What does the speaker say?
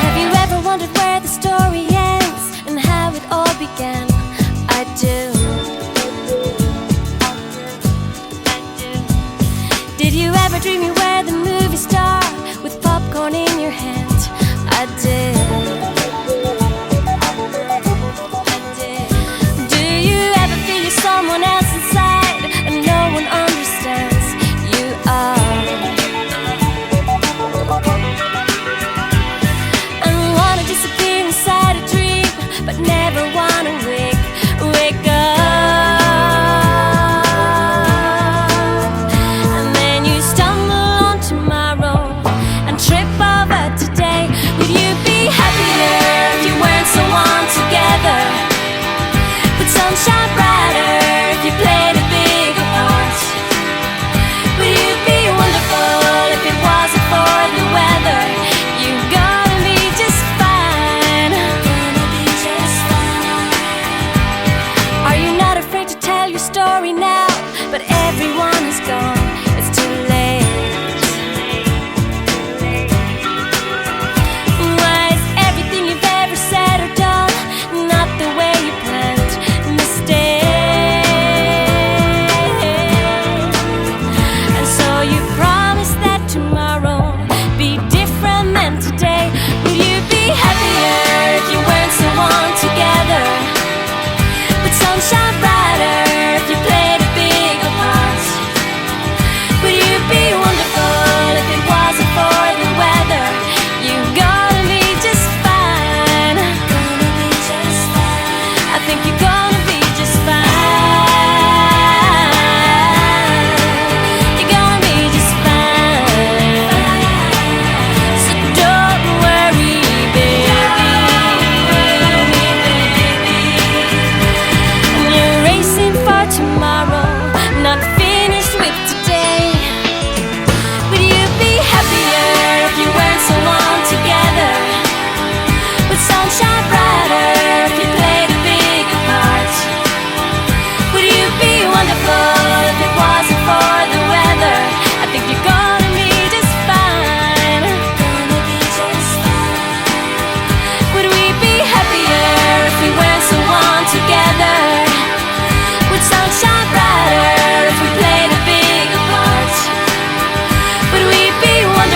Have you ever wondered where the story ends and how it all began? I do. Did you ever dream you were the movie star with popcorn in your hand? I did. Do you ever feel you're someone else inside and no one understands? You are. And wanna disappear inside a dream, but never wanna wake up. And then you stumble on tomorrow and trip over today. Would you be happier if you weren't so on together? Put sunshine